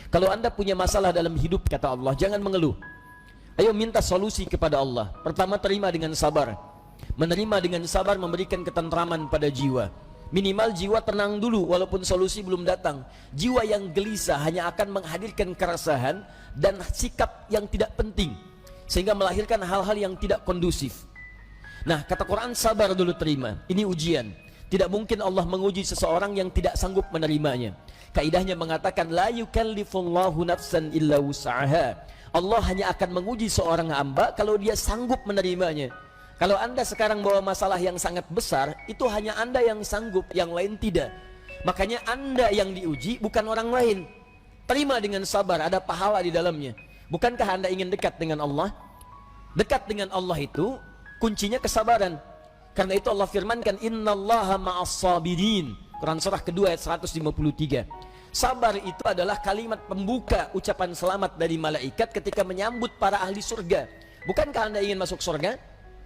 Kalau Anda punya masalah dalam hidup, kata Allah, jangan mengeluh. Ayo minta solusi kepada Allah. Pertama, terima dengan sabar. Menerima dengan sabar memberikan ketentraman pada jiwa. Minimal jiwa tenang dulu walaupun solusi belum datang. Jiwa yang gelisah hanya akan menghadirkan keresahan dan sikap yang tidak penting, sehingga melahirkan hal-hal yang tidak kondusif. Nah, kata Quran, sabar dulu, terima. Ini ujian. Tidak mungkin Allah menguji seseorang yang tidak sanggup menerimanya. Kaidahnya mengatakan, la yukallifullahu nafsan illa wus'aha. Allah hanya akan menguji seorang hamba kalau dia sanggup menerimanya. Kalau Anda sekarang bawa masalah yang sangat besar, itu hanya Anda yang sanggup, yang lain tidak. Makanya Anda yang diuji, bukan orang lain. Terima dengan sabar, ada pahala di dalamnya. Bukankah Anda ingin dekat dengan Allah? Dekat dengan Allah itu kuncinya kesabaran. Karena itu Allah firmankan, innallaha ma'as sabirin. Quran surah kedua ayat 153. Sabar itu adalah kalimat pembuka ucapan selamat dari malaikat ketika menyambut para ahli surga. Bukankah Anda ingin masuk surga?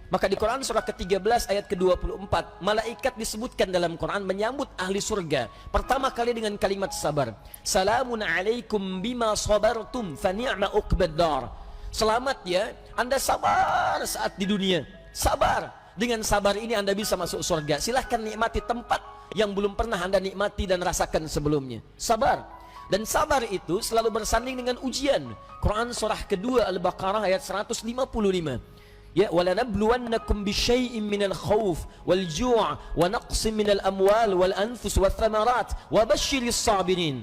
Maka di Quran surah ke-13 ayat ke-24, malaikat disebutkan dalam Quran menyambut ahli surga pertama kali dengan kalimat sabar. Salamun alaikum bima sabartum fa ni'ma uqbaddar. Selamat ya, Anda sabar saat di dunia. Sabar. Dengan sabar ini Anda bisa masuk surga. Silahkan nikmati tempat yang belum pernah Anda nikmati dan rasakan sebelumnya. Sabar. Dan sabar itu selalu bersanding dengan ujian. Quran surah kedua Al-Baqarah ayat 155. Ya, walanabluwannakum bisyai'in minal khauf wal ju' wa naqsin minal amwal wal anfus wath thamarat wa basyiris sabirin.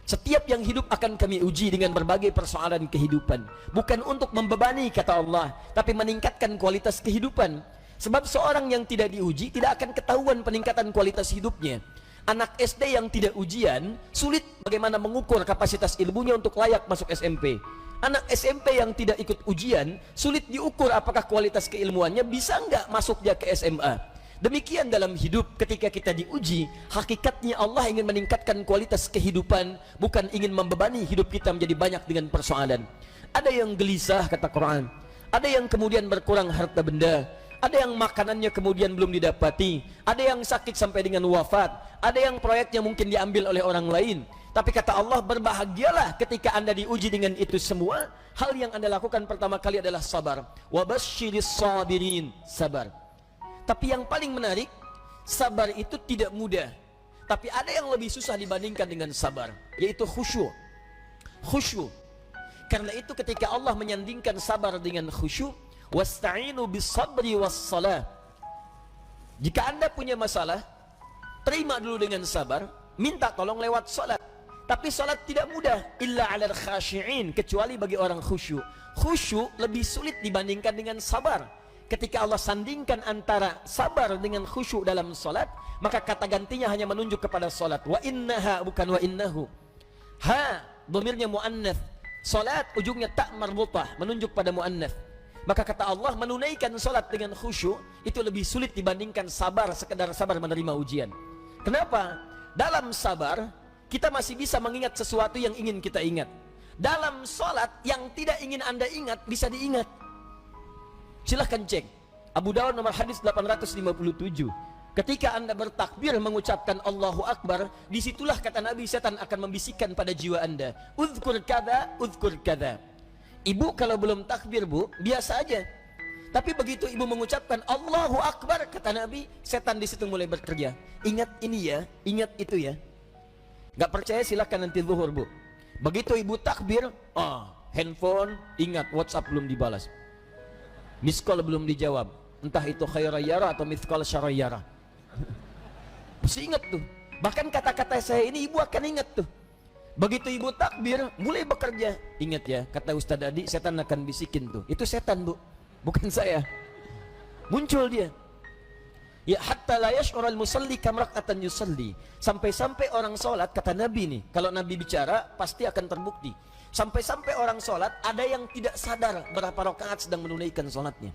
Setiap yang hidup akan kami uji dengan berbagai persoalan kehidupan, bukan untuk membebani, kata Allah, tapi meningkatkan kualitas kehidupan. Sebab seorang yang tidak diuji tidak akan ketahuan peningkatan kualitas hidupnya. Anak SD yang tidak ujian sulit bagaimana mengukur kapasitas ilmunya untuk layak masuk SMP. Anak SMP yang tidak ikut ujian sulit diukur apakah kualitas keilmuannya bisa enggak masuk dia ke SMA. Demikian dalam hidup, ketika kita diuji, hakikatnya Allah ingin meningkatkan kualitas kehidupan, bukan ingin membebani hidup kita menjadi banyak dengan persoalan. Ada yang gelisah, kata Quran. Ada yang kemudian berkurang harta benda. Ada yang makanannya kemudian belum didapati. Ada yang sakit sampai dengan wafat. Ada yang proyeknya mungkin diambil oleh orang lain. Tapi kata Allah, berbahagialah ketika Anda diuji dengan itu semua. Hal yang Anda lakukan pertama kali adalah sabar. Wabasyiris sabirin, sabar. Tapi yang paling menarik, sabar itu tidak mudah. Tapi ada yang lebih susah dibandingkan dengan sabar, yaitu khusyuk. Khusyuk. Karena itu ketika Allah menyandingkan sabar dengan khusyuk, wasta'inu bis-sabri was-salah. Jika Anda punya masalah, terima dulu dengan sabar, minta tolong lewat salat. Tapi salat tidak mudah, illa 'alal khashi'in, kecuali bagi orang khusyuk. Khusyuk lebih sulit dibandingkan dengan sabar. Ketika Allah sandingkan antara sabar dengan khusyuk dalam salat, maka kata gantinya hanya menunjuk kepada salat. Wa innaha, bukan wa innahu. Ha, dhamirnya muannats. Salat ujungnya tak marbutah, menunjuk pada muannats. Maka kata Allah, menunaikan salat dengan khusyuk itu lebih sulit dibandingkan sabar, sekedar sabar menerima ujian. Kenapa? Dalam sabar kita masih bisa mengingat sesuatu yang ingin kita ingat. Dalam salat yang tidak ingin Anda ingat bisa diingat. Silahkan cek Abu Dawud nomor hadis 857. Ketika Anda bertakbir mengucapkan Allahu Akbar, disitulah kata Nabi, setan akan membisikkan pada jiwa Anda, uzkur kada, uzkur kada. Ibu kalau belum takbir, Bu, biasa aja. Tapi begitu ibu mengucapkan Allahu Akbar, kata Nabi, setan di situ mulai bekerja. Ingat ini ya, ingat itu ya. Gak percaya silahkan nanti zuhur, Bu. Begitu ibu takbir, handphone, ingat WhatsApp belum dibalas, miss call belum dijawab, entah itu khairayara atau miss call syarayara. Mesti ingat tuh. Bahkan kata-kata saya ini ibu akan ingat tuh. Begitu ibu takbir, mulai bekerja. Ingat ya, kata Ustadz Adi, setan akan bisikin tuh. Itu setan, Bu, bukan saya. Muncul dia. Ya, hatta la yash'ural musalli kam rak'atan yusalli. Sampai-sampai orang sholat, kata Nabi nih, kalau Nabi bicara pasti akan terbukti. Sampai-sampai orang sholat ada yang tidak sadar berapa rakaat sedang menunaikan sholatnya.